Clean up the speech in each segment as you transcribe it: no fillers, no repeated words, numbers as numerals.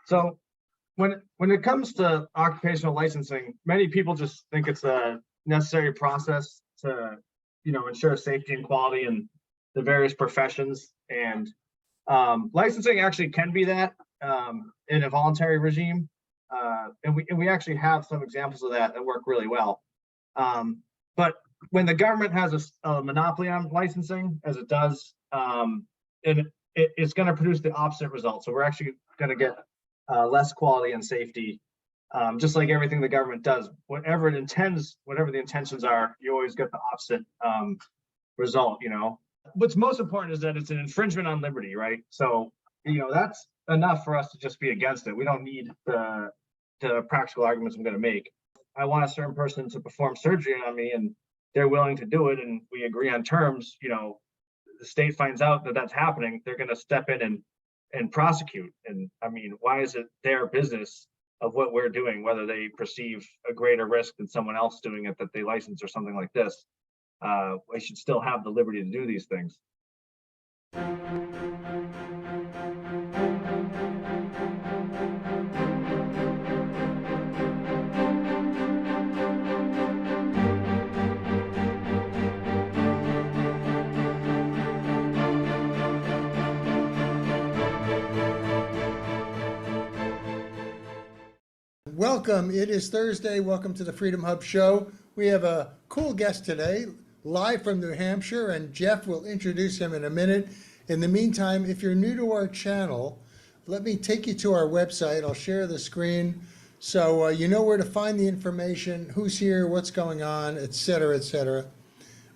So when it comes to occupational licensing, many people just think it's a necessary process to, ensure safety and quality in the various professions. And licensing actually can be that in a voluntary regime. And we actually have some examples of that work really well. But when the government has a monopoly on licensing, as it does, it's going to produce the opposite result. So we're actually going to get less quality and safety, just like everything the government does. Whatever the intentions are, you always get the opposite result. What's most important is that it's an infringement on liberty, right? So that's enough for us to just be against it. We don't need the practical arguments I'm going to make. I want a certain person to perform surgery on me, and they're willing to do it, and we agree on terms. The state finds out that that's happening, they're going to step in and prosecute. And I mean, why is it their business of what we're doing, whether they perceive a greater risk than someone else doing it that they license or something like this? We should still have the liberty to do these things. Welcome. It is Thursday. Welcome to the Freedom Hub Show. We have a cool guest today, live from New Hampshire, and Jeff will introduce him in a minute. In the meantime, if you're new to our channel, let me take you to our website. I'll share the screen so you know where to find the information, who's here, what's going on, etc., etc.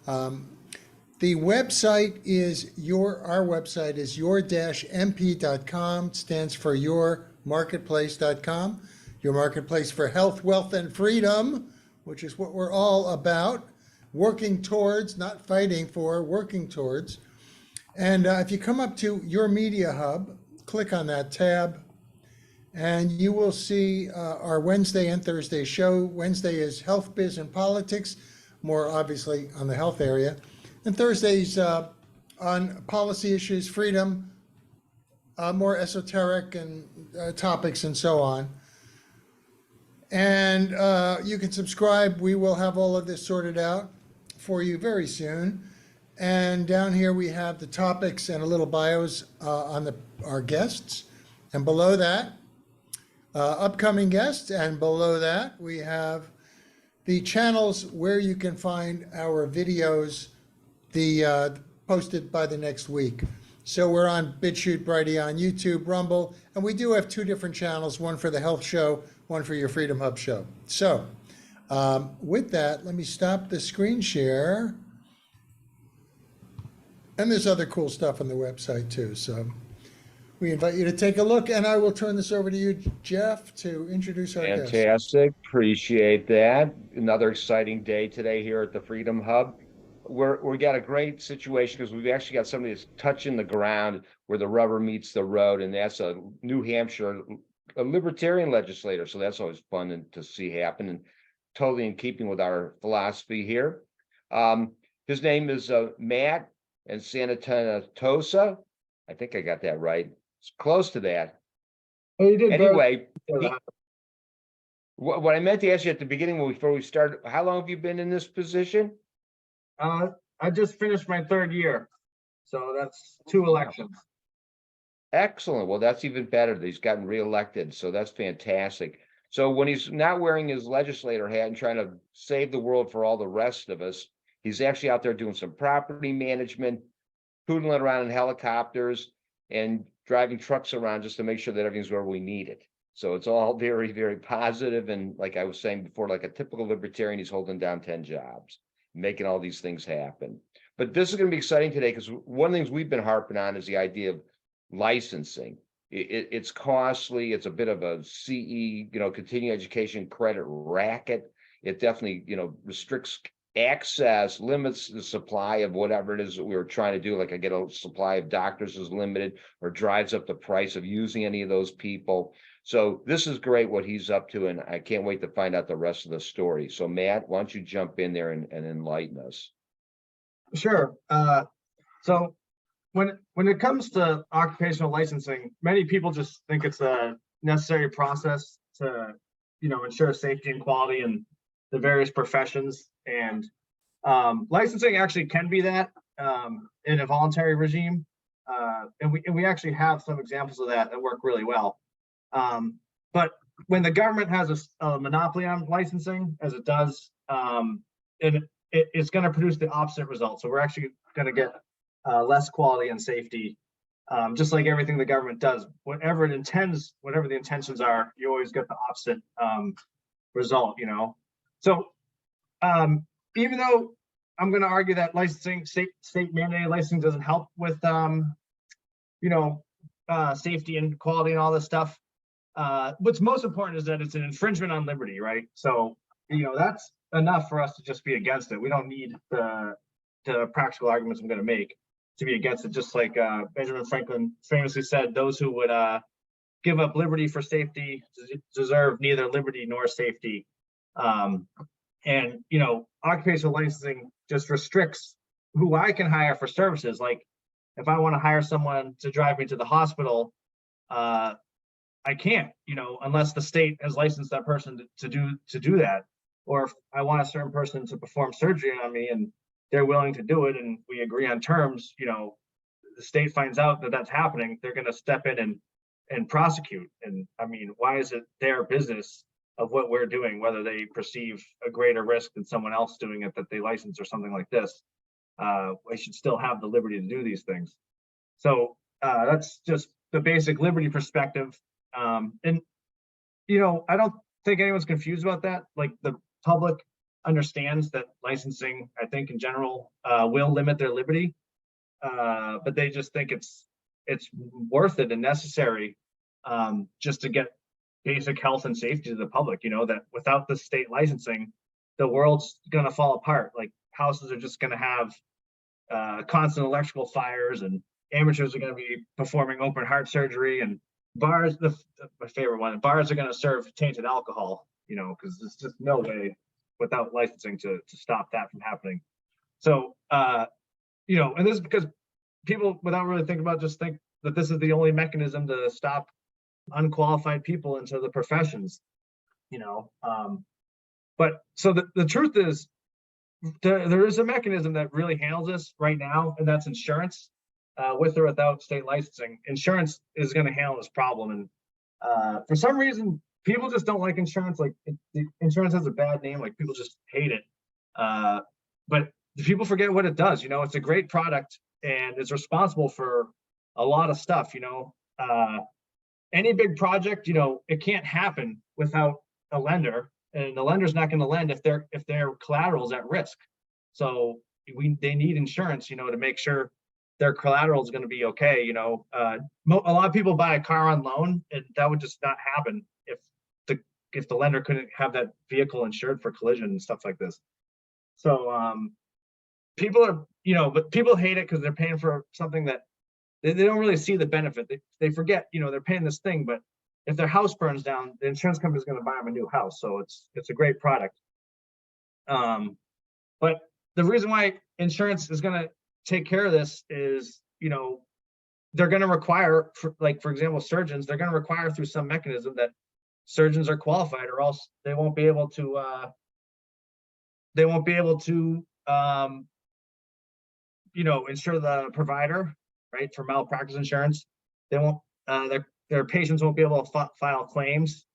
The website is our website is your-mp.com. It stands for yourmarketplace.com. Your marketplace for health, wealth, and freedom, which is what we're all about, working towards, not fighting for, working towards. And if you come up to Your Media Hub, click on that tab, and you will see our Wednesday and Thursday show. Wednesday is Health, Biz, and Politics, more obviously on the health area. And Thursday's on policy issues, freedom, more esoteric and topics and so on. And you can subscribe. We will have all of this sorted out for you very soon. And down here we have the topics and a little bios on our guests. And below that, upcoming guests. And below that, we have the channels where you can find our videos posted by the next week. So we're on BitChute, Brighteon, YouTube, Rumble, and we do have two different channels, one for the health show, one for your Freedom Hub show. So with that, let me stop the screen share. And there's other cool stuff on the website too. So we invite you to take a look, and I will turn this over to you, Jeff, to introduce our guest. Fantastic, appreciate that. Another exciting day today here at the Freedom Hub. We got a great situation because we've actually got somebody that's touching the ground where the rubber meets the road, and that's a New Hampshire, a Libertarian legislator. So that's always fun to see happen, and totally in keeping with our philosophy here. His name is Matt and Santonastaso. I think I got that right. It's close to that. Oh, you did. Anyway, what I meant to ask you at the beginning before we started, how long have you been in this position? I just finished my third year, so that's 2 elections. Excellent. Well, that's even better that he's gotten reelected, so that's fantastic. So when he's not wearing his legislator hat and trying to save the world for all the rest of us, he's actually out there doing some property management, poodling around in helicopters, and driving trucks around just to make sure that everything's where we need it. So it's all very, very positive, and like I was saying before, like a typical libertarian, he's holding down 10 jobs. Making all these things happen. But this is going to be exciting today because one of the things we've been harping on is the idea of licensing. It's costly. It's a bit of a CE, continuing education credit racket. It definitely, restricts access, limits the supply of whatever it is that we were trying to do. Like I get a supply of doctors is limited, or drives up the price of using any of those people. So this is great what he's up to, and I can't wait to find out the rest of the story. So Matt, why don't you jump in there and enlighten us? Sure. So when it comes to occupational licensing, many people just think it's a necessary process to, ensure safety and quality in the various professions. And licensing actually can be that in a voluntary regime. And we actually have some examples of that work really well. But when the government has a monopoly on licensing, as it does, it's going to produce the opposite result. So we're actually going to get less quality and safety, just like everything the government does. Whatever the intentions are, you always get the opposite result. So even though I'm going to argue that licensing, state mandated licensing, doesn't help with safety and quality and all this stuff, what's most important is that it's an infringement on liberty, right? So that's enough for us to just be against it. We don't need the practical arguments I'm going to make to be against it. Just like Benjamin Franklin famously said, those who would give up liberty for safety deserve neither liberty nor safety. And occupational licensing just restricts who I can hire for services. Like if I want to hire someone to drive me to the hospital, I can't, unless the state has licensed that person to do that. Or if I want a certain person to perform surgery on me and they're willing to do it and we agree on terms, the state finds out that that's happening, they're going to step in and prosecute. And I mean, why is it their business of what we're doing, whether they perceive a greater risk than someone else doing it that they license or something like this? We should still have the liberty to do these things. So that's just the basic liberty perspective. And I don't think anyone's confused about that. Like the public understands that licensing, I think in general, will limit their liberty, but they just think it's worth it and necessary just to get basic health and safety to the public. That without the state licensing, the world's going to fall apart. Like houses are just going to have constant electrical fires, and amateurs are going to be performing open heart surgery, and bars, my favorite one, bars are going to serve tainted alcohol, because there's just no way without licensing to stop that from happening. So, and this is because people, without really thinking about it, just think that this is the only mechanism to stop unqualified people into the professions, but so the truth is there is a mechanism that really handles this right now, and that's insurance. With or without state licensing, insurance is going to handle this problem. And for some reason, people just don't like insurance. Like insurance has a bad name, like people just hate it. But people forget what it does. It's a great product and it's responsible for a lot of stuff. Any big project, it can't happen without a lender, and the lender's not going to lend if their collateral is at risk. So they need insurance, to make sure their collateral is going to be okay. A lot of people buy a car on loan, and that would just not happen if the lender couldn't have that vehicle insured for collision and stuff like this. So people are, but people hate it because they're paying for something that they don't really see the benefit. They forget, they're paying this thing, but if their house burns down, the insurance company is going to buy them a new house. So it's a great product. But the reason why insurance is going to take care of this is, they're going to require, for example, surgeons, they're going to require through some mechanism that surgeons are qualified, or else they won't be able to insure the provider, right, for malpractice insurance. They won't, their patients won't be able to file claims,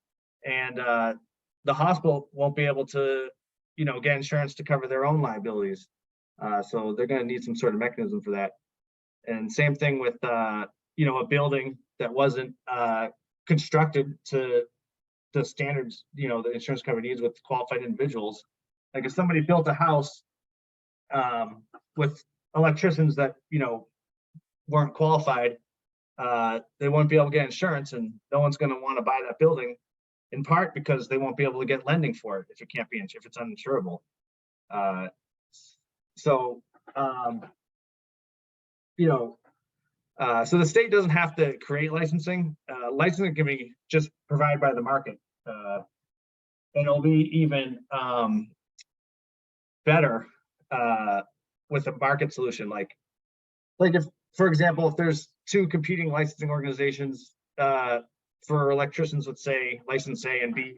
and the hospital won't be able to, get insurance to cover their own liabilities. So they're going to need some sort of mechanism for that. And same thing with, a building that wasn't constructed to the standards, the insurance company needs with qualified individuals. Like if somebody built a house with electricians that, weren't qualified, they won't be able to get insurance, and no one's going to want to buy that building, in part because they won't be able to get lending for it if it's uninsurable. So the state doesn't have to create licensing. Licensing can be just provided by the market, and it'll be even better with a market solution. Like if, for example, if there's two competing licensing organizations for electricians with, say, license A and B,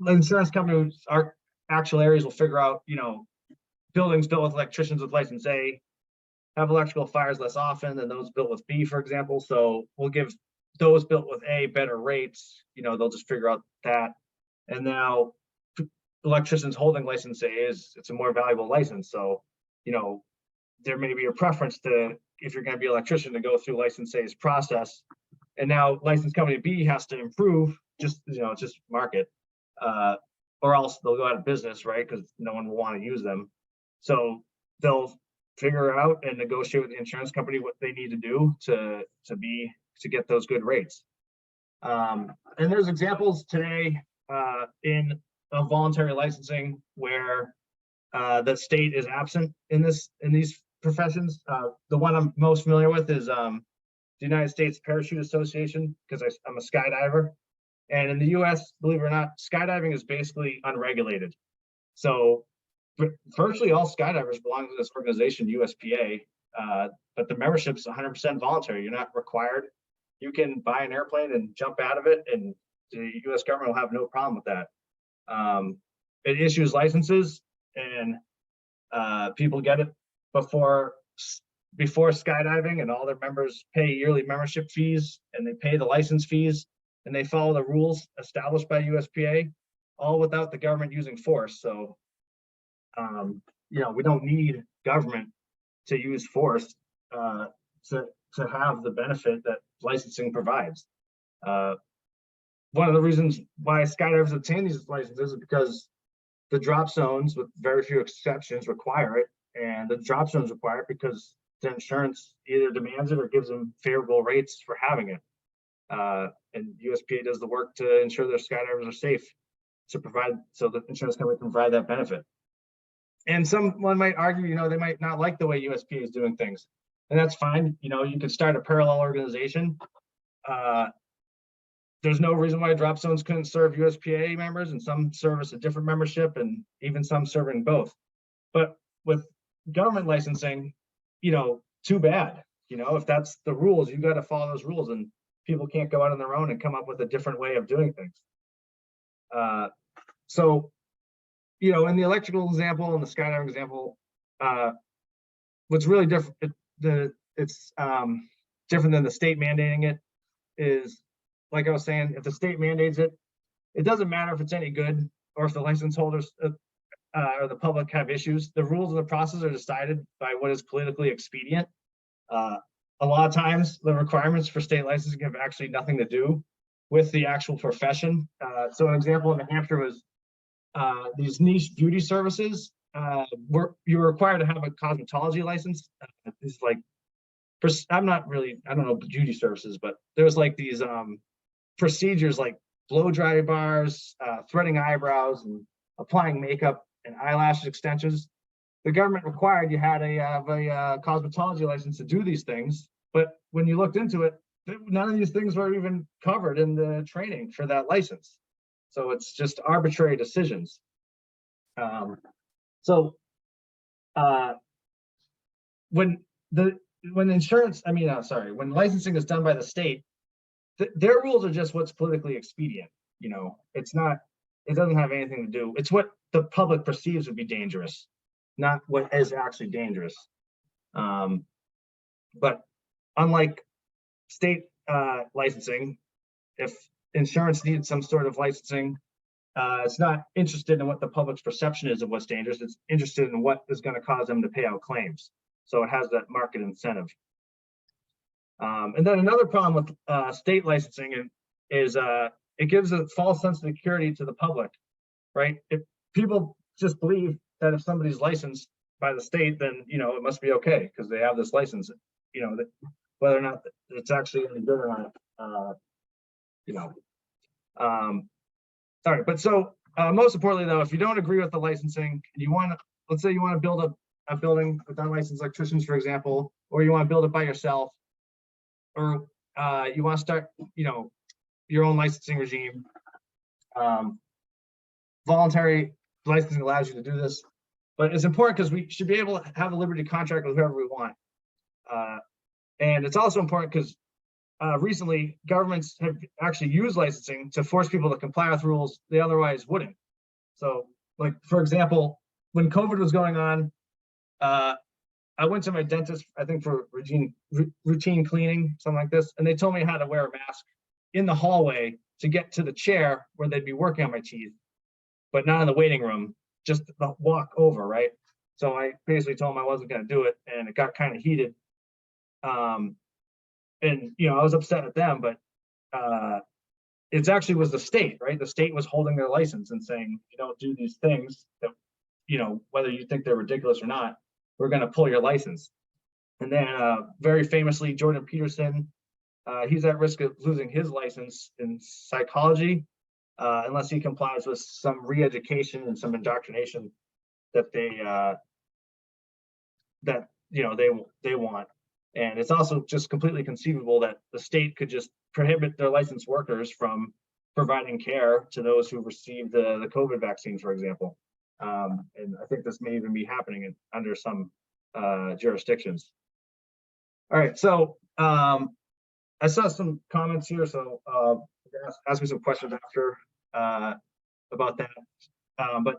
the insurance companies, our actuaries will figure out, buildings built with electricians with license A have electrical fires less often than those built with B, for example. So we'll give those built with A better rates. They'll just figure out that. And now electricians holding license A it's a more valuable license. So, there may be a preference to, if you're going to be an electrician, to go through license A's process. And now license company B has to improve, just market, or else they'll go out of business, right? Because no one will want to use them. So they'll figure out and negotiate with the insurance company what they need to do to get those good rates. And there's examples today in voluntary licensing where the state is absent in these professions. The one I'm most familiar with is the United States Parachute Association, because I'm a skydiver. And in the US, believe it or not, skydiving is basically unregulated. So virtually all skydivers belong to this organization, USPA, but the membership is 100% voluntary. You're not required. You can buy an airplane and jump out of it, and the US government will have no problem with that. It issues licenses, and people get it before skydiving, and all their members pay yearly membership fees, and they pay the license fees, and they follow the rules established by USPA, all without the government using force. So, we don't need government to use force to have the benefit that licensing provides. One of the reasons why skydivers obtain these licenses is because the drop zones, with very few exceptions, require it, and the drop zones require it because the insurance either demands it or gives them favorable rates for having it. And USPA does the work to ensure their skydivers are safe, so the insurance company can provide that benefit. And someone might argue, they might not like the way USPA is doing things, and that's fine. You could start a parallel organization. There's no reason why drop zones couldn't serve USPA members, and some service a different membership, and even some serving both. But with government licensing, too bad. If that's the rules, you got to follow those rules, and people can't go out on their own and come up with a different way of doing things. So, in the electrical example and the skydiving example, what's really different, it's different than the state mandating it, is, like I was saying, if the state mandates it, it doesn't matter if it's any good or if the license holders or the public have issues. The rules of the process are decided by what is politically expedient. A lot of times, the requirements for state licensing have actually nothing to do with the actual profession. So an example in New Hampshire was these niche beauty services. You were required to have a cosmetology license. It's like, I don't know beauty services, but there was like these procedures like blow dry bars, threading eyebrows, and applying makeup and eyelash extensions. The government required you had to have a cosmetology license to do these things, but when you looked into it, none of these things were even covered in the training for that license. So it's just arbitrary decisions. When licensing is done by the state, their rules are just what's politically expedient. It doesn't have anything to do. It's what the public perceives would be dangerous, not what is actually dangerous. But unlike state licensing, if insurance needs some sort of licensing, it's not interested in what the public's perception is of what's dangerous. It's interested in what is going to cause them to pay out claims. So it has that market incentive. And then another problem with state licensing is it gives a false sense of security to the public, right? If people just believe that if somebody's licensed by the state, then it must be okay because they have this license. That whether or not it's actually any good or not, all right, but so most importantly, though, if you don't agree with the licensing and you want to, let's say you want to build a building with unlicensed electricians, for example, or you want to build it by yourself, or you want to start, your own licensing regime. Voluntary licensing allows you to do this, but it's important because we should be able to have the liberty to contract with whoever we want. And it's also important because recently governments have actually used licensing to force people to comply with rules they otherwise wouldn't. So, like, for example, when COVID was going on, I went to my dentist, I think for routine cleaning, something like this, and they told me how to wear a mask in the hallway to get to the chair where they'd be working on my teeth, but not in the waiting room, just the walk over, right? So I basically told them I wasn't going to do it, and it got kind of heated. And I was upset at them, but it actually was the state, right? The state was holding their license and saying, you don't do these things that, whether you think they're ridiculous or not, we're going to pull your license. And then very famously, Jordan Peterson, he's at risk of losing his license in psychology unless he complies with some re-education and some indoctrination that they want. And it's also just completely conceivable that the state could just prohibit their licensed workers from providing care to those who received the COVID vaccine, for example. And I think this may even be happening under some jurisdictions. All right, so I saw some comments here, so ask me some questions after about that. But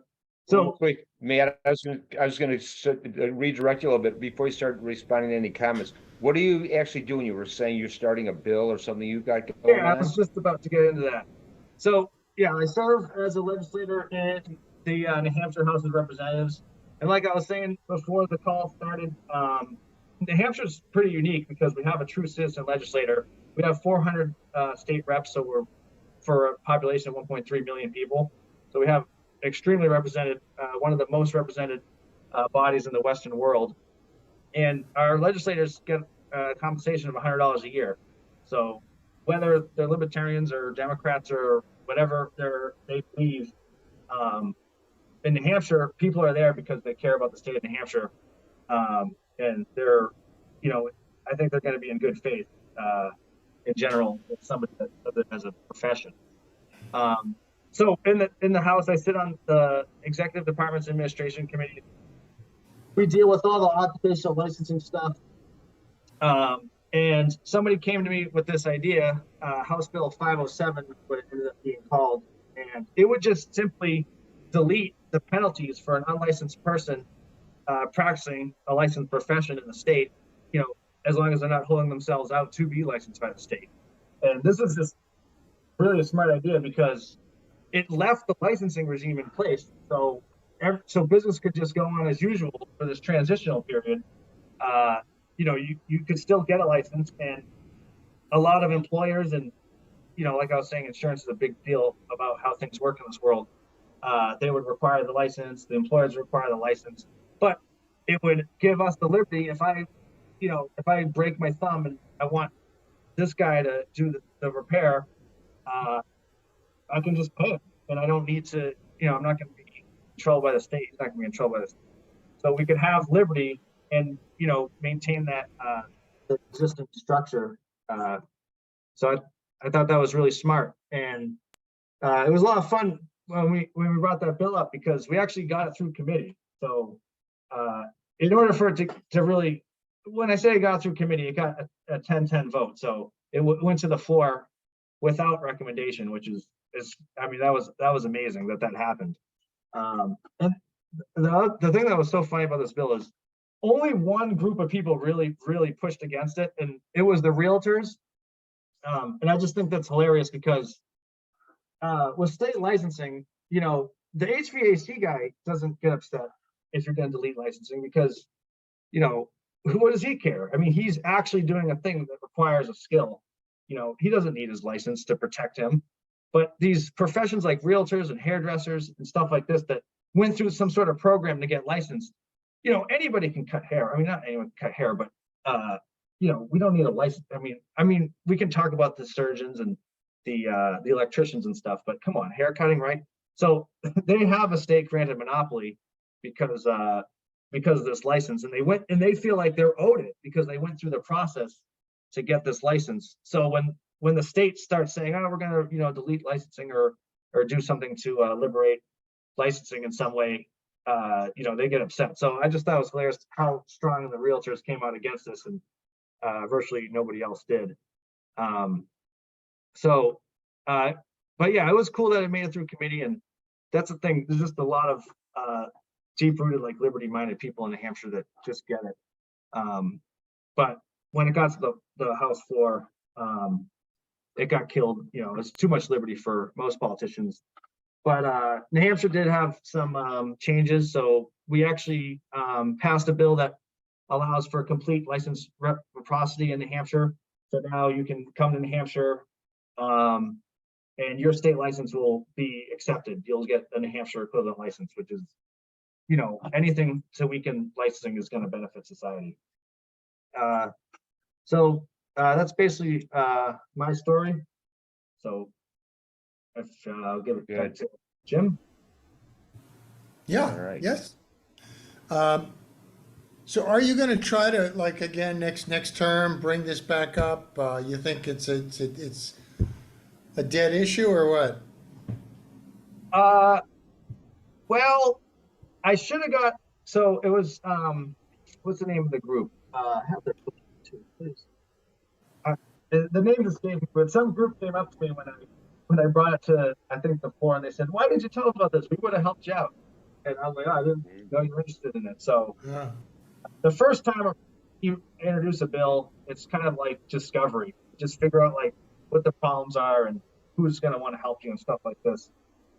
so quick, Matt, I was going to redirect you a little bit before you start responding to any comments. What are you actually doing? You were saying you're starting a bill or something you got going on? I was just about to get into that. So yeah, I serve as a legislator in the New Hampshire House of Representatives, and like I was saying before the call started, New Hampshire's pretty unique because we have a true citizen legislator. We have 400 state reps, so we're for a population of 1.3 million people. So we have extremely represented, one of the most represented bodies in the Western world. And our legislators get a compensation of $100 a year. So whether they're libertarians or Democrats or whatever they believe, in New Hampshire, people are there because they care about the state of New Hampshire. And they're, I think they're going to be in good faith in general with somebody that does it as a profession. So in the House, I sit on the Executive Department's Administration Committee. We deal with all the occupational licensing stuff. And somebody came to me with this idea, House Bill 507, what it ended up being called, and it would just simply delete the penalties for an unlicensed person practicing a licensed profession in the state, as long as they're not holding themselves out to be licensed by the state. And this is just really a smart idea because it left the licensing regime in place. So business could just go on as usual for this transitional period. You could still get a license, and a lot of employers and, like I was saying, insurance is a big deal about how things work in this world. They would require the license, the employers require the license, but it would give us the liberty if I break my thumb and I want this guy to do the repair, I can just pay him, and I don't need to, I'm not going to be controlled by the state. He's not going to be in trouble by the state. So we could have liberty and, maintain that the existing structure. So I thought that was really smart. And it was a lot of fun when we brought that bill up because we actually got it through committee. So in order for it to really, when I say it got through committee, it got a 10-10 vote. So it went to the floor without recommendation, which is that was amazing that happened. And the thing that was so funny about this bill is only one group of people really, really pushed against it, and it was the realtors. And I just think that's hilarious because with state licensing, the HVAC guy doesn't get upset if you're going to delete licensing because, what does he care? I mean, he's actually doing a thing that requires a skill. He doesn't need his license to protect him. But these professions like realtors and hairdressers and stuff like this that went through some sort of program to get licensed, anybody can cut hair. I mean, not anyone can cut hair, but we don't need a license. I mean, we can talk about the surgeons and the electricians and stuff, but come on, hair cutting, right? So they have a state granted monopoly because of this license, and they feel like they're owed it because they went through the process to get this license. So when the state starts saying, oh, we're going to delete licensing or do something to liberate licensing in some way, they get upset. So I just thought it was hilarious how strong the realtors came out against this, and virtually nobody else did. So, but yeah, it was cool that it made it through committee, and that's the thing. There's just a lot of deep-rooted, like liberty-minded people in New Hampshire that just get it. But when it got to the House floor, it got killed. You know, it's too much liberty for most politicians. But New Hampshire did have some changes. So we actually passed a bill that allows for complete license reciprocity in New Hampshire. So now you can come to New Hampshire, and your state license will be accepted. You'll get a New Hampshire equivalent license, which is, you know, anything to weaken licensing is going to benefit society. So that's basically my story. So if I'll give it back to Jim. Yeah. All right. Yes. So are you going to try to, like, again, next term, bring this back up? You think it's a dead issue or what? Well, I should have got, so it was, what's the name of the group? I have their book too, please. The name escaped me, but some group came up to me when I brought it to, I think, the floor, and they said, "Why did you tell us about this? We would have helped you out." And I was like, "Oh, I didn't know you were interested in it." So Yeah. the first time you introduce a bill, it's kind of like discovery. Just figure out like what the problems are and who's going to want to help you and stuff like this.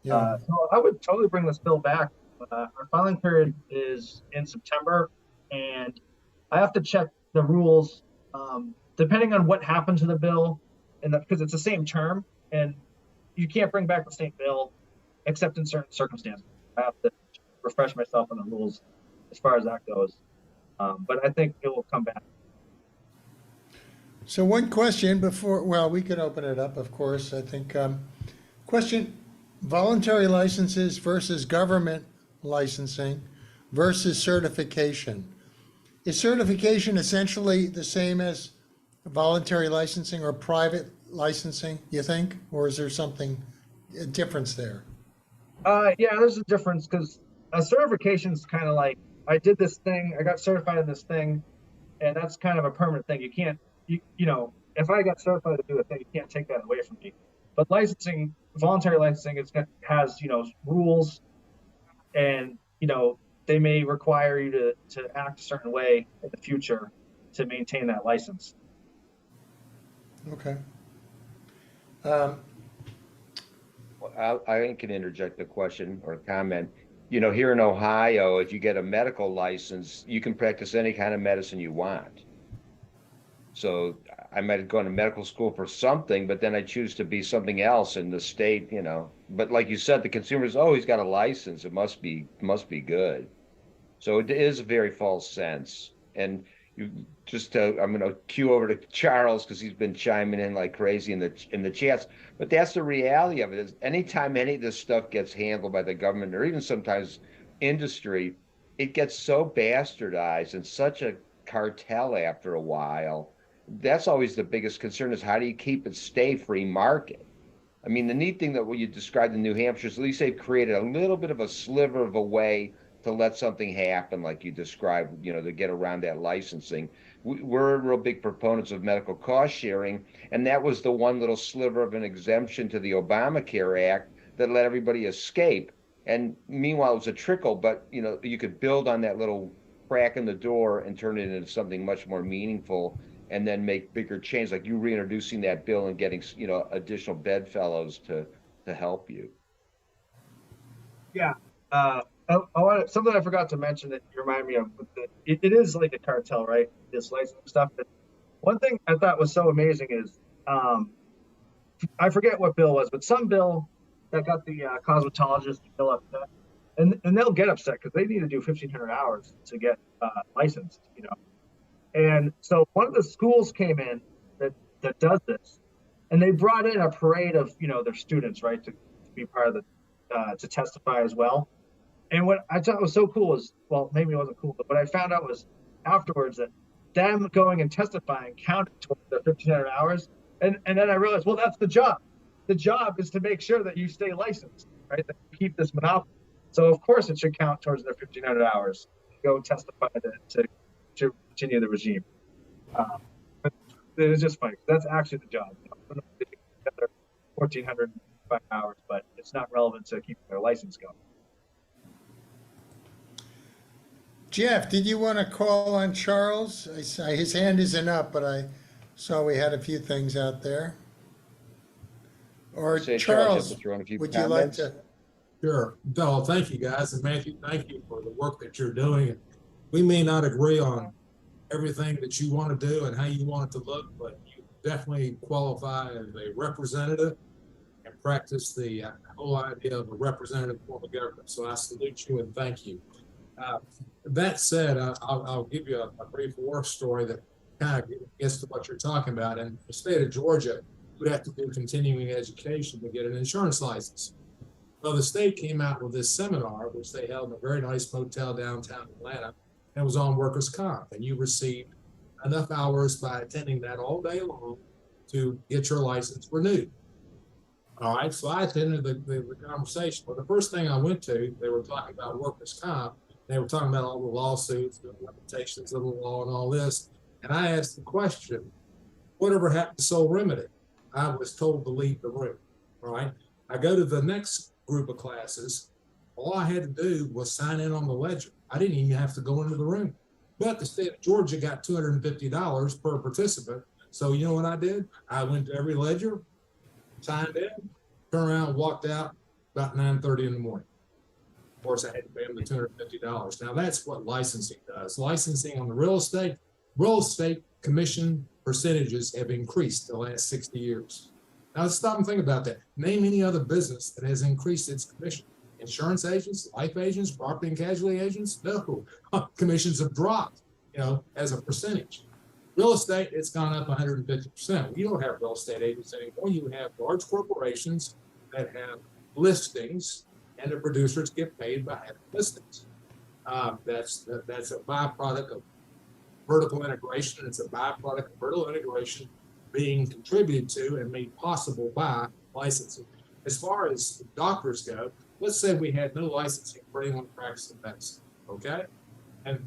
Yeah. So I would totally bring this bill back. Our filing period is in September, and I have to check the rules depending on what happened to the bill, and because it's the same term, and you can't bring back the same bill except in certain circumstances. I have to refresh myself on the rules as far as that goes, but I think it will come back. So one question before, well, we could open it up, of course. I think, question, voluntary licenses versus government licensing versus certification. Is certification essentially the same as voluntary licensing or private licensing, you think? Or is there something, a difference there? Yeah, there's a difference because a certification is kind of like, I did this thing, I got certified in this thing, and that's kind of a permanent thing. You can't, you know, if I got certified to do a thing, you can't take that away from me. But licensing, voluntary licensing, has, you know, rules, and, you know, they may require you to act a certain way in the future to maintain that license. Okay. I can interject a question or a comment. You know, here in Ohio, if you get a medical license, you can practice any kind of medicine you want. So I might have gone to medical school for something, but then I choose to be something else in the state, you know. But like you said, the consumers, oh, he's got a license. It must be good. So it is a very false sense. And you just, I'm going to cue over to Charles because he's been chiming in like crazy in the chats. But that's the reality of it. Is anytime any of this stuff gets handled by the government or even sometimes industry, it gets so bastardized and such a cartel after a while. That's always the biggest concern, is how do you keep it stay free market? I mean, the neat thing that what you described in New Hampshire is at least they've created a little bit of a sliver of a way to let something happen like you described, you know, to get around that licensing. We're real big proponents of medical cost sharing, and that was the one little sliver of an exemption to the Obamacare Act that let everybody escape. And meanwhile, it was a trickle, but, you know, you could build on that little crack in the door and turn it into something much more meaningful, and then make bigger change, like you reintroducing that bill and getting, you know, additional bedfellows to help you. Yeah. I want something I forgot to mention that you remind me of. It is like a cartel, right? This licensing stuff. But one thing I thought was so amazing is, I forget what bill it was, but some bill that got the cosmetologist to bill upset, and they'll get upset because they need to do 1,500 hours to get licensed, you know. And so one of the schools came in that does this, and they brought in a parade of, you know, their students, right, to be part of the to testify as well. And what I thought was so cool is, well, maybe it wasn't cool, but what I found out was afterwards that them going and testifying counted towards the 1,500 hours. And then I realized, well, that's the job. The job is to make sure that you stay licensed, right? That you keep this monopoly. So of course it should count towards their 1,500 hours to go testify to continue the regime. It's just funny. That's actually the job. You know, I don't know if they get their 1,405 hours, but it's not relevant to keeping their license going. Jeff, did you want to call on Charles? I saw his hand isn't up, but I saw we had a few things out there. Or Say, Charles, have to throw in a few would you like comments. to? Sure. No, thank you guys. And Matthew, thank you for the work that you're doing. We may not agree on everything that you want to do and how you want it to look, but you definitely qualify as a representative and practice the whole idea of a representative form of government. So I salute you and thank you. That said, I'll give you a brief war story that kind of gets to what you're talking about. In the state of Georgia, you would have to do continuing education to get an insurance license. Well, the state came out with this seminar, which they held in a very nice motel downtown Atlanta, and it was on workers' comp. And you received enough hours by attending that all day long to get your license renewed. All right, so I attended the conversation. Well, the first thing I went to, they were talking about workers' comp. They were talking about all the lawsuits, the limitations of the law and all this. And I asked the question, whatever happened to sole remedy? I was told to leave the room, all right? I go to the next group of classes. All I had to do was sign in on the ledger. I didn't even have to go into the room. But the state of Georgia got $250 per participant. So you know what I did? I went to every ledger, signed in, turned around, walked out about 9:30 in the morning. Of course, I had to pay them the $250. Now that's what licensing does. Licensing on the real estate commission percentages have increased the last 60 years. Now let's stop and think about that. Name any other business that has increased its commission. Insurance agents, life agents, property and casualty agents? No, commissions have dropped, as a percentage. Real estate, it's gone up 150%. You don't have real estate agents anymore. You have large corporations that have listings, and the producers get paid by having listings. That's a byproduct of vertical integration. It's a byproduct of vertical integration being contributed to and made possible by licensing. As far as doctors go, let's say we had no licensing for anyone practicing medicine, okay? And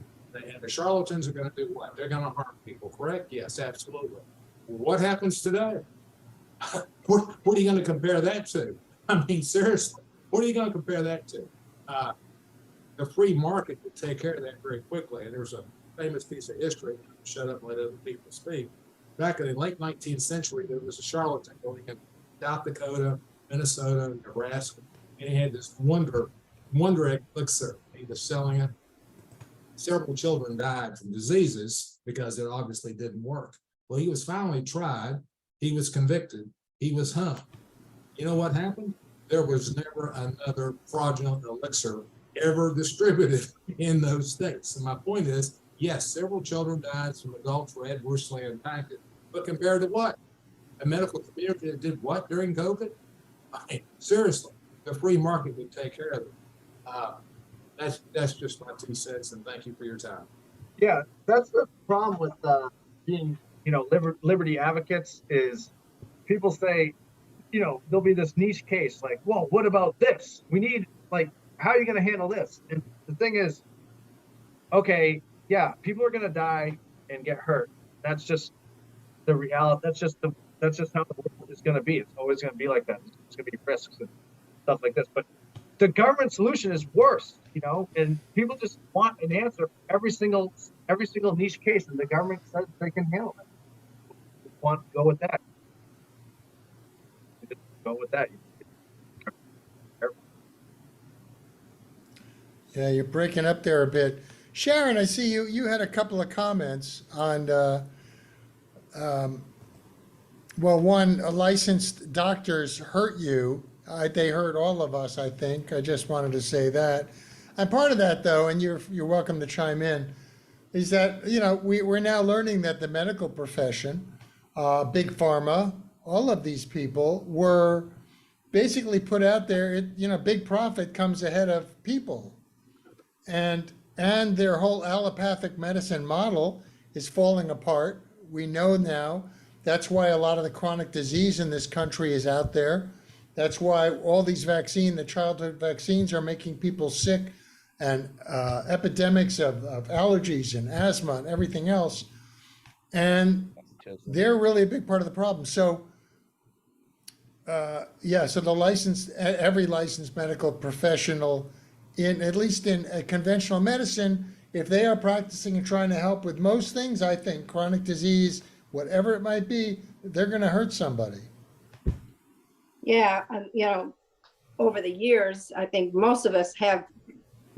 the charlatans are going to do what? They're going to harm people, correct? Yes, absolutely. What happens today? What are you going to compare that to? I mean, seriously, what are you going to compare that to? The free market would take care of that very quickly. And there's a famous piece of history, shut up and let other people speak. Back in the late 19th century, there was a charlatan going in South Dakota, Minnesota, Nebraska, and he had this wonder elixir. He was selling it. Several children died from diseases because it obviously didn't work. Well, he was finally tried. He was convicted. He was hung. You know what happened? There was never another fraudulent elixir ever distributed in those states. And my point is, yes, several children died. Some adults were adversely impacted. But compared to what? A medical community that did what during COVID? I mean, seriously, the free market would take care of it. That's just my 2 cents, and thank you for your time. Yeah, that's the problem with being, liberty advocates is people say, there'll be this niche case like, well, what about this? We need, how are you going to handle this? And the thing is, okay, yeah, people are going to die and get hurt. That's just the reality. That's just how the world is going to be. It's always going to be like that. It's going to be risks and stuff like this. But the government solution is worse, and people just want an answer for every single niche case, and the government says they can handle it. They want to go with that. Go with that. Yeah, you're breaking up there a bit. Sharon, I see you had a couple of comments on, one, licensed doctors hurt you. They hurt all of us, I think. I just wanted to say that. And part of that, though, and you're welcome to chime in, is that, we're now learning that the medical profession, big pharma, all of these people were basically put out there, big profit comes ahead of people. And their whole allopathic medicine model is falling apart. We know now that's why a lot of the chronic disease in this country is out there. That's why all these the childhood vaccines are making people sick, and epidemics of allergies and asthma and everything else. And they're really a big part of the problem. So, yeah, so the every licensed medical professional at least in conventional medicine, if they are practicing and trying to help with most things, I think chronic disease, whatever it might be, they're going to hurt somebody. Yeah, over the years, I think most of us have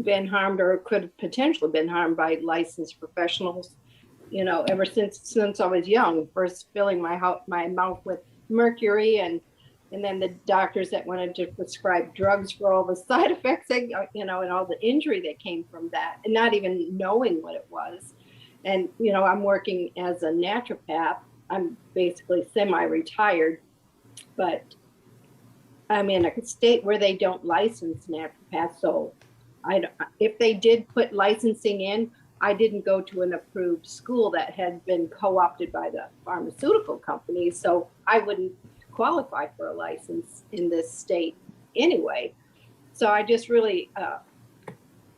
been harmed or could have potentially been harmed by licensed professionals, ever since I was young, first filling my mouth with mercury and then the doctors that wanted to prescribe drugs for all the side effects, and all the injury that came from that, and not even knowing what it was. And, I'm working as a naturopath. I'm basically semi-retired, but I'm in a state where they don't license naturopaths. So if they did put licensing in, I didn't go to an approved school that had been co-opted by the pharmaceutical companies. So I wouldn't qualify for a license in this state anyway. So I just really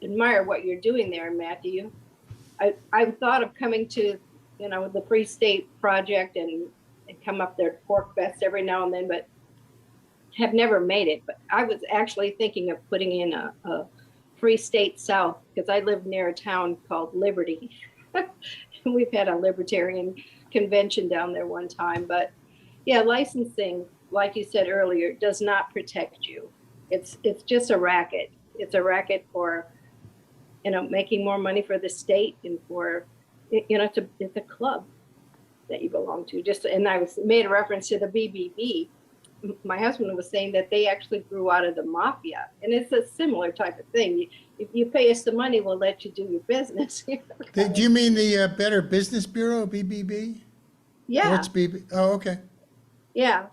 admire what you're doing there, Matthew. I've thought of coming to, the Free State Project and come up there to Pork Fest every now and then, but have never made it. But I was actually thinking of putting in a Free State South, because I live near a town called Liberty. We've had a Libertarian convention down there one time, but yeah, licensing, like you said earlier, does not protect you. It's just a racket. It's a racket for, making more money for the state and for, it's a club that you belong to. And I made a reference to the BBB. My husband was saying that they actually grew out of the mafia, and it's a similar type of thing. If you pay us the money, we'll let you do your business. Do you mean the Better Business Bureau, BBB? Yeah. What's BB? Oh, okay. Yeah.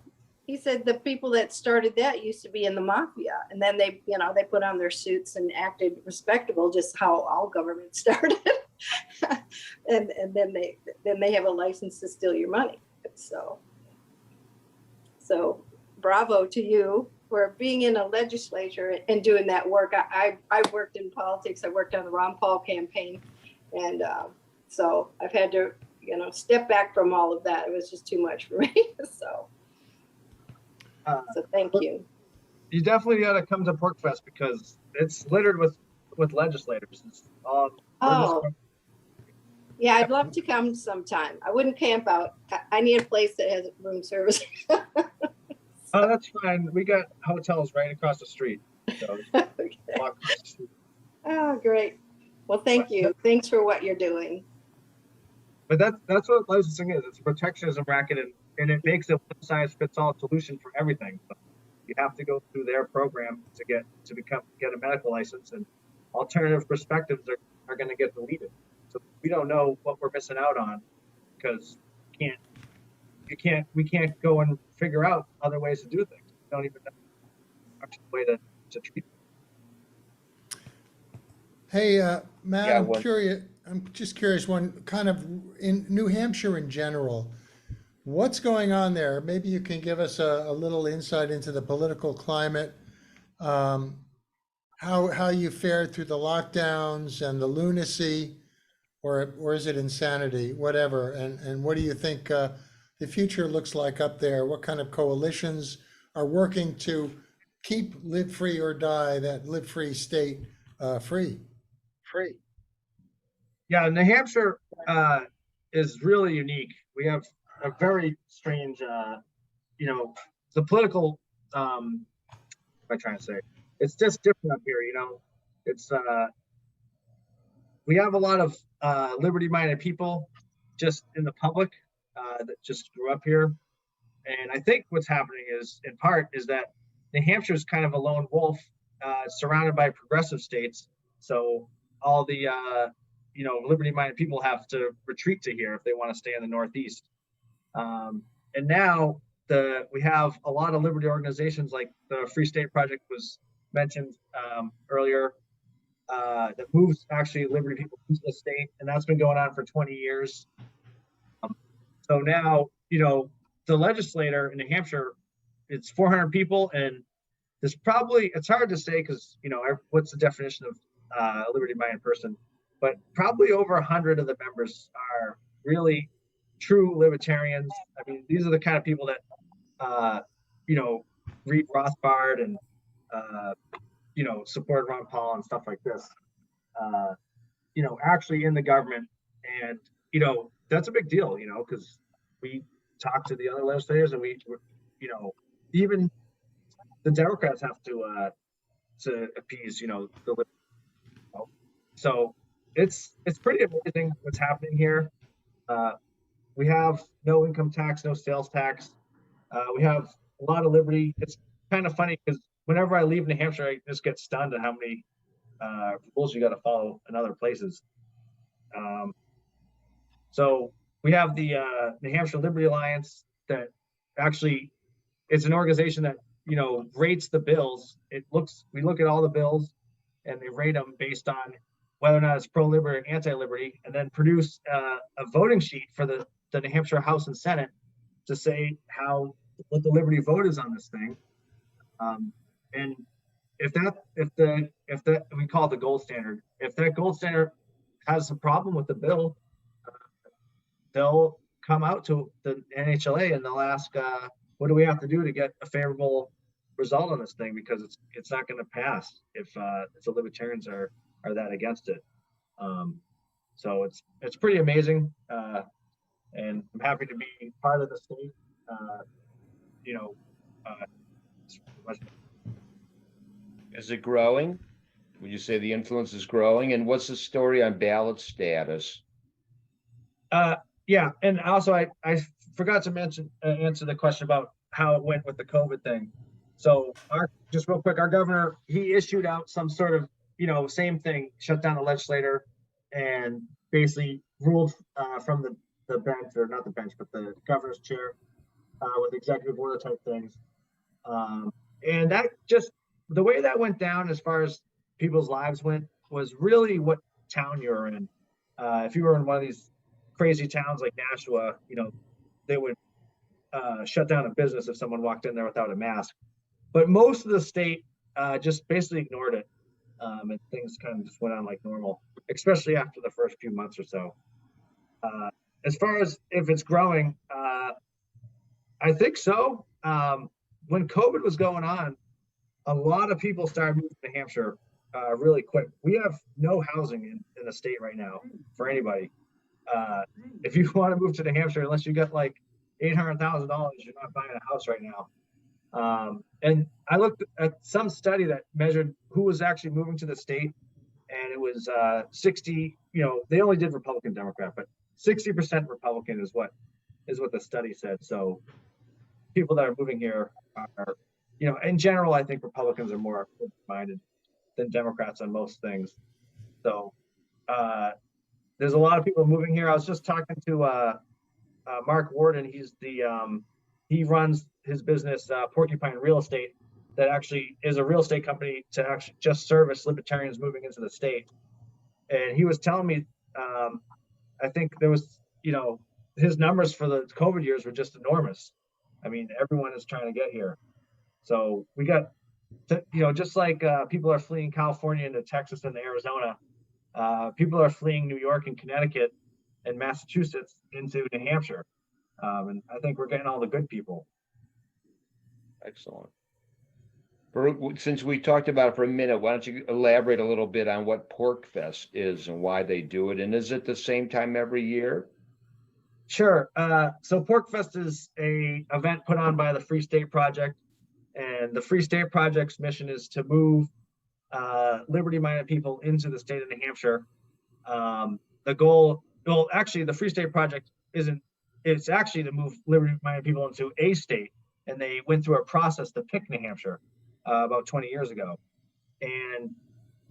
He said the people that started that used to be in the mafia, and then they put on their suits and acted respectable, just how all government started. and then they have a license to steal your money. So bravo to you for being in a legislature and doing that work. I worked in politics. I worked on the Ron Paul campaign. And so I've had to, step back from all of that. It was just too much for me. So thank you. You definitely got to come to Pork Fest because it's littered with legislators. Yeah, I'd love to come sometime. I wouldn't camp out. I need a place that has room service. Oh, that's fine. We got hotels right across the street. So Okay. walk across the street. Oh, great. Well, thank you. Thanks for what you're doing. But that's what licensing is. It's a protectionism racket, and it makes a one-size-fits-all solution for everything. So you have to go through their program to get a medical license, and alternative perspectives are going to get deleted. So we don't know what we're missing out on because we can't go and figure out other ways to do things. We don't even know actual way to treat them. Hey, Matt, Yeah, I'm just curious, one kind of in New Hampshire in general, what's going on there? Maybe you can give us a little insight into the political climate, how you fared through the lockdowns and the lunacy, or is it insanity, whatever, and what do you think the future looks like up there? What kind of coalitions are working to keep Live Free or Die, that Live Free state, free? Yeah, New Hampshire is really unique. We have a very strange, the political, what am I trying to say? It's just different up here, It's, we have a lot of liberty-minded people just in the public that just grew up here. And I think what's happening in part is that New Hampshire is kind of a lone wolf surrounded by progressive states. So all the, liberty-minded people have to retreat to here if they want to stay in the Northeast. And now we have a lot of liberty organizations like the Free State Project was mentioned earlier that moves actually liberty people into the state. And that's been going on for 20 years. So now, the legislator in New Hampshire, it's 400 people, and it's hard to say because, what's the definition of a liberty-minded person, but probably over 100 of the members are really true libertarians. I mean, these are the kind of people that, you know, read Rothbard and, you know, support Ron Paul and stuff like this, you know, actually in the government. And, you know, that's a big deal, you know, because we talk to the other legislators and we, you know, even the Democrats have to appease, you know, the, so it's pretty amazing what's happening here. We have no income tax, no sales tax. We have a lot of liberty. It's kind of funny because whenever I leave New Hampshire, I just get stunned at how many rules you got to follow in other places. So we have the New Hampshire Liberty Alliance that actually, it's an organization that, you know, rates the bills. We look at all the bills and they rate them based on whether or not it's pro-liberty or anti-liberty, and then produce a voting sheet for the New Hampshire House and Senate to say what the liberty vote is on this thing. And if we call it the gold standard, if that gold standard has a problem with the bill, they'll come out to the NHLA and they'll ask, what do we have to do to get a favorable result on this thing? Because it's not going to pass if the libertarians are that against it. So it's pretty amazing, and I'm happy to be part of the state. You know, Is it growing? Would you say the influence is growing? And what's the story on ballot status? Yeah, and also I forgot to answer the question about how it went with the COVID thing. So just real quick, our governor, he issued out some sort of, you know, same thing, shut down the legislator and basically ruled from the bench, or not the bench, but the governor's chair with executive order type things. And that just, the way that went down as far as people's lives went was really what town you're in. If you were in one of these crazy towns like Nashua, you know, they would shut down a business if someone walked in there without a mask. But most of the state just basically ignored it. And things kind of just went on like normal, especially after the first few months or so. As far as if it's growing, I think so. When COVID was going on, a lot of people started moving to New Hampshire really quick. We have no housing in the state right now for anybody. If you want to move to New Hampshire, unless you got like $800,000, you're not buying a house right now. And I looked at some study that measured who was actually moving to the state, and it was 60, you know, they only did Republican, Democrat, but 60% Republican is what the study said. So people that are moving here are, you know, in general, I think Republicans are more minded than Democrats on most things. So there's a lot of people moving here. I was just talking to Mark Warden. He's he runs his business, Porcupine Real Estate, that actually is a real estate company to actually just service libertarians moving into the state. And he was telling me, I think there was, you know, his numbers for the COVID years were just enormous. I mean, everyone is trying to get here. So we got, you know, just like people are fleeing California into Texas and Arizona, people are fleeing New York and Connecticut and Massachusetts into New Hampshire. And I think we're getting all the good people. Excellent. Since we talked about it for a minute, why don't you elaborate a little bit on what PorcFest is and why they do it? And is it the same time every year? Sure. So PorcFest is a event put on by the Free State Project, and the Free State Project's mission is to move liberty-minded people into the state of New Hampshire. The goal, well, actually, the Free State Project it's actually to move liberty-minded people into a state, and they went through a process to pick New Hampshire about 20 years ago. And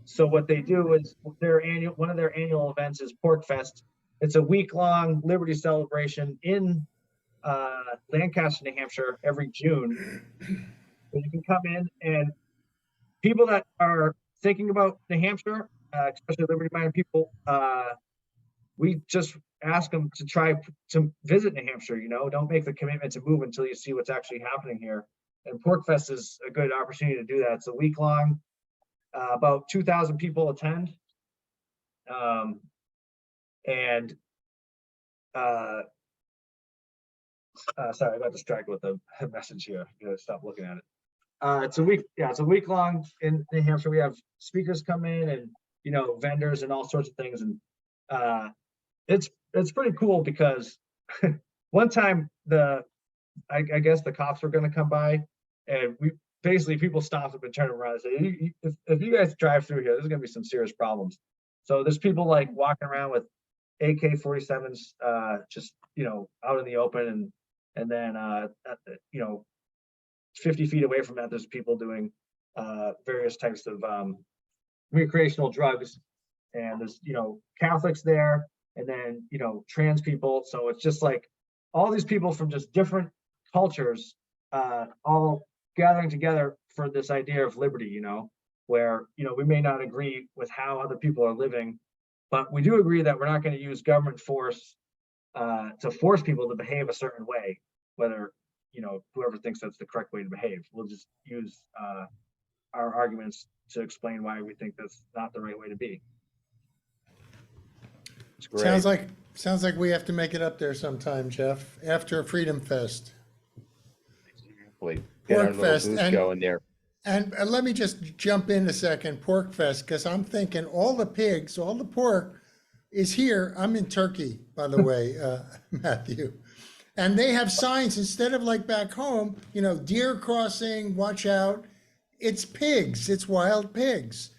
so what they do is one of their annual events is PorcFest. It's a week-long liberty celebration in Lancaster, New Hampshire, every June. So you can come in, and people that are thinking about New Hampshire, especially liberty-minded people, we just ask them to try to visit New Hampshire. You know, don't make the commitment to move until you see what's actually happening here. And PorcFest is a good opportunity to do that. It's a week long, about 2,000 people attend. And Sorry, I got distracted with a message here. You gotta stop looking at it. It's a week, yeah, it's a week long in New Hampshire. We have speakers come in and, you know, vendors and all sorts of things. And it's pretty cool because one time I guess the cops were gonna come by, and we basically people stopped up and turned around and said, if you guys drive through here, there's gonna be some serious problems. So there's people like walking around with AK-47s, just, you know, out in the open, and then you know, 50 feet away from that, there's people doing various types of recreational drugs, and there's, you know, Catholics there, and then, you know, trans people. So it's just like all these people from just different cultures, all gathering together for this idea of liberty, you know, where, you know, we may not agree with how other people are living, but we do agree that we're not going to use government force to force people to behave a certain way, whether, you know, whoever thinks that's the correct way to behave. We'll just use our arguments to explain why we think that's not the right way to be. It's great. Sounds like we have to make it up there sometime, Jeff, after Freedom Fest. Exactly. Get our Pork little Fest, booth and- going there. And let me just jump in a second, Pork Fest, because I'm thinking all the pigs, all the pork is here. I'm in Turkey, by the way, Matthew. And they have signs instead of like back home, you know, deer crossing, watch out. It's pigs, it's wild pigs.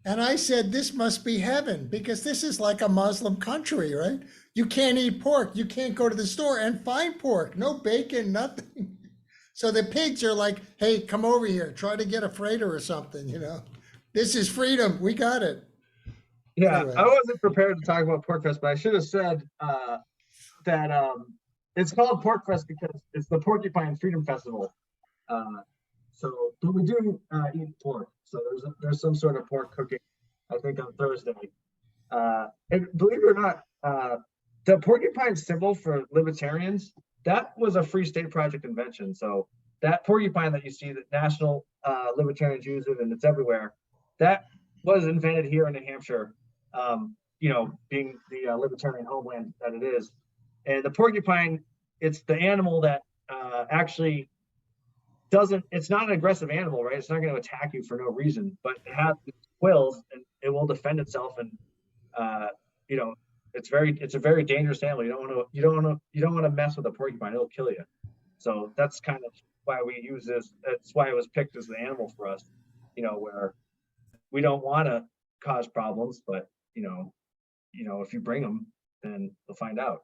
And I said, this must be heaven because this is like a Muslim country, right? You can't eat pork. You can't go to the store and find pork, no bacon, nothing. So the pigs are like, hey, come over here, try to get a freighter or something, you know? This is freedom, we got it. Yeah, Anyway. I wasn't prepared to talk about Pork Fest, but I should have said that it's called Pork Fest because it's the Porcupine Freedom Festival. So, but we do eat pork. So there's some sort of pork cooking, I think, on Thursday. And believe it or not, the porcupine symbol for libertarians, that was a Free State Project invention. So that porcupine that you see, that national libertarians use it, and it's everywhere, that was invented here in New Hampshire, you know, being the libertarian homeland that it is. And the porcupine, it's the animal that actually it's not an aggressive animal, right? It's not going to attack you for no reason, but it has quills and it will defend itself. And you know, it's a very dangerous animal. You don't want to mess with a porcupine. It'll kill you. So that's kind of why we use this. That's why it was picked as the animal for us, you know, where we don't want to cause problems, but you know, if you bring them, then they'll find out.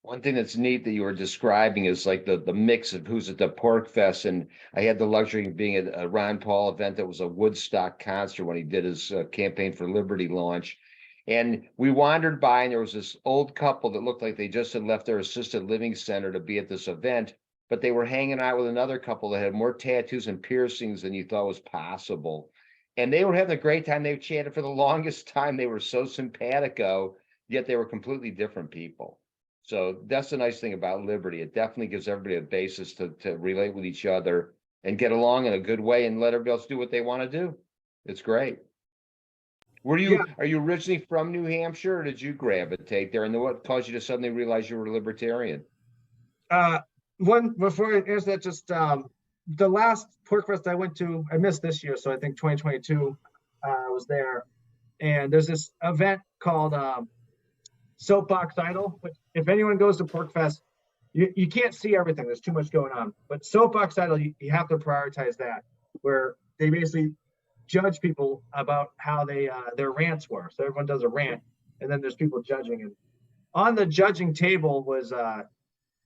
One thing that's neat that you were describing is like the mix of who's at the Pork Fest. And I had the luxury of being at a Ron Paul event that was a Woodstock concert when he did his Campaign for Liberty launch. And we wandered by and there was this old couple that looked like they just had left their assisted living center to be at this event, but they were hanging out with another couple that had more tattoos and piercings than you thought was possible. And they were having a great time. They chatted for the longest time. They were so simpatico, yet they were completely different people. So that's the nice thing about liberty. It definitely gives everybody a basis to relate with each other and get along in a good way and let everybody else do what they want to do. It's great. Are you originally from New Hampshire, or did you gravitate there? And what caused you to suddenly realize you were a libertarian? Before I answer that, just the last Pork Fest I went to, I missed this year, so I think 2022 I was there. And there's this event called Soapbox Idol, which if anyone goes to Pork Fest, you can't see everything. There's too much going on. But Soapbox Idol, you have to prioritize that, where they basically judge people about how their rants were. So everyone does a rant, and then there's people judging. And on the judging table was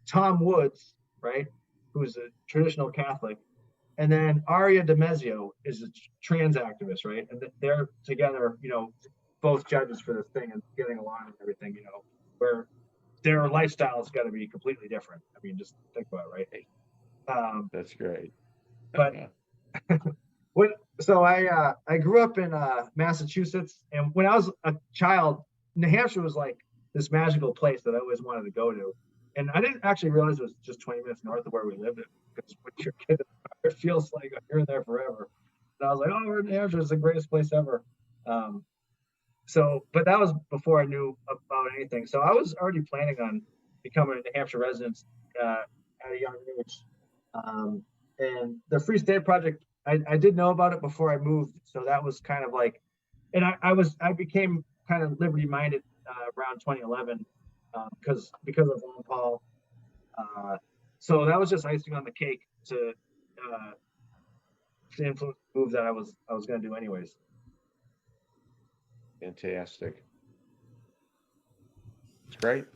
Tom Woods, right, who's a traditional Catholic, and then Aria DiMezio is a trans activist, right? And they're together, you know, both judges for this thing and getting along and everything, you know, where their lifestyle has got to be completely different. I mean, just think about it, right? That's great. But so I grew up in Massachusetts, and when I was a child, New Hampshire was like this magical place that I always wanted to go to. And I didn't actually realize it was just 20 minutes north of where we lived, because when you're a kid, it feels like you're there forever. And I was like, oh, we're in New Hampshire, it's the greatest place ever. But that was before I knew about anything. So I was already planning on becoming a New Hampshire resident at a young age. And the Free State Project, I did know about it before I moved, so that was kind of like, and I became kind of liberty minded around 2011 because of Ron Paul. So that was just icing on the cake to influence the move that I was going to do anyways. Fantastic. It's great.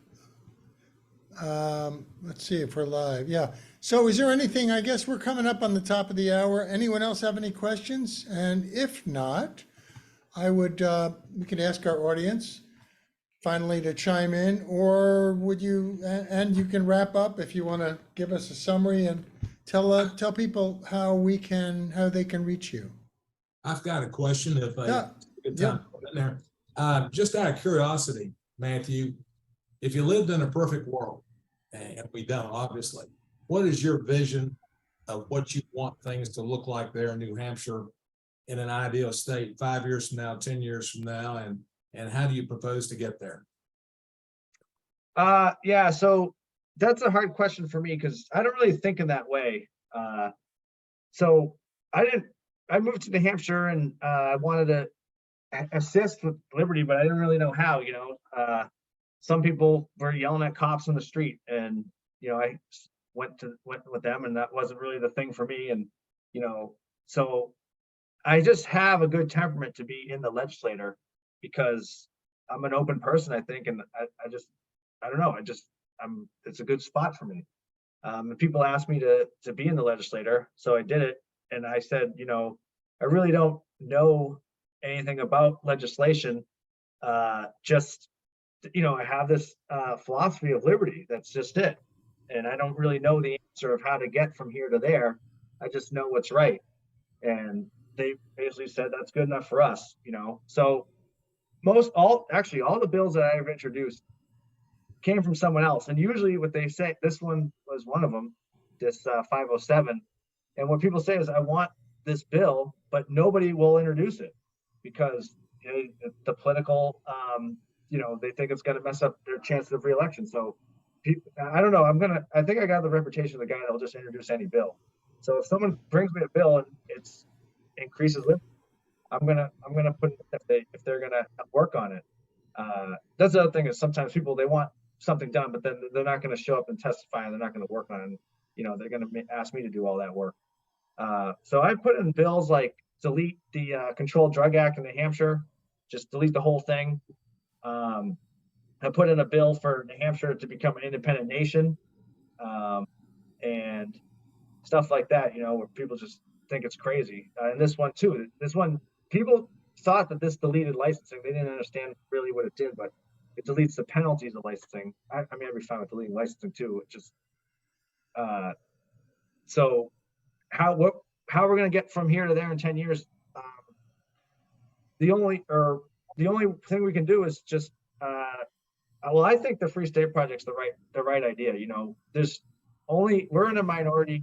Let's see if we're live. Yeah. So is there anything, I guess we're coming up on the top of the hour. Anyone else have any questions? And if not, I would, we could ask our audience finally to chime in, or would you, and you can wrap up if you want to give us a summary and tell people how they can reach you. I've got a question if I Yeah. get time to put in there. Just out of curiosity, Matthew, if you lived in a perfect world, and we don't, obviously, what is your vision of what you want things to look like there in New Hampshire in an ideal state 5 years from now, 10 years from now, and how do you propose to get there? Yeah, so that's a hard question for me because I don't really think in that way. So I moved to New Hampshire and I wanted to assist with liberty, but I didn't really know how, some people were yelling at cops on the street and, I went with them and that wasn't really the thing for me. And, so I just have a good temperament to be in the legislator because I'm an open person, I think. And I don't know, it's a good spot for me. And people asked me to be in the legislator. So I did it. And I said, I really don't know anything about legislation. I have this philosophy of liberty. That's just it. And I don't really know the answer of how to get from here to there. I just know what's right. And they basically said that's good enough for us, So all the bills that I've introduced came from someone else. And usually what they say, this one was one of them, this 507. And what people say is, I want this bill, but nobody will introduce it because the political, they think it's going to mess up their chances of reelection. So I don't know. I think I got the reputation of the guy that will just introduce any bill. So if someone brings me a bill and it's increases liberty, I'm gonna put it if they're gonna work on it. That's the other thing is sometimes people, they want something done, but then they're not going to show up and testify and they're not going to work on it. They're going to ask me to do all that work. So I put in bills like delete the Controlled Drug Act in New Hampshire, just delete the whole thing. I put in a bill for New Hampshire to become an independent nation, and stuff like that, where people just think it's crazy. And this one too, people thought that this deleted licensing. They didn't understand really what it did, but it deletes the penalties of licensing. I mean, I'd be fine with deleting licensing too. It just, so how we're going to get from here to there in 10 years. The only thing we can do is just, I think the Free State Project's the right idea. We're in a minority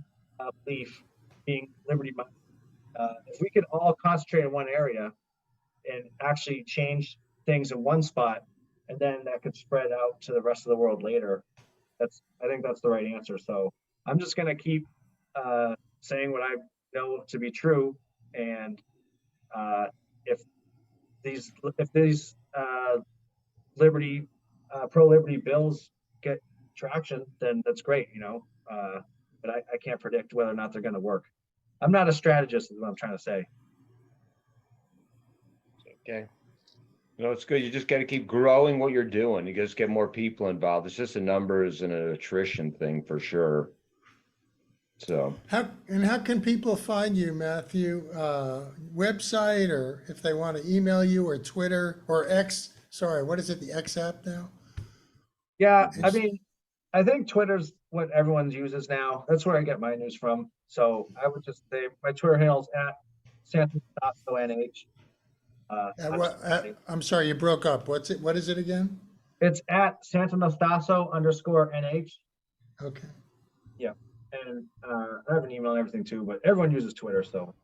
belief being liberty minded. If we could all concentrate in one area and actually change things in one spot, and then that could spread out to the rest of the world later. I think that's the right answer. So I'm just going to keep saying what I know to be true. And if these pro-liberty bills get traction, then that's great, but I can't predict whether or not they're going to work. I'm not a strategist is what I'm trying to say. Okay. It's good. You just got to keep growing what you're doing. You just get more people involved. It's just a numbers and an attrition thing for sure. So How can people find you, Matthew? Website, or if they want to email you, or Twitter, or X? Sorry, what is it? The X app now? Yeah, I think Twitter's what everyone uses now. That's where I get my news from. So I would just say my Twitter handle's at Santonastaso NH. I'm sorry, you broke up. What is it again? It's at Santonastaso_NH. Okay. Yeah. And I have an email and everything too, but everyone uses Twitter, so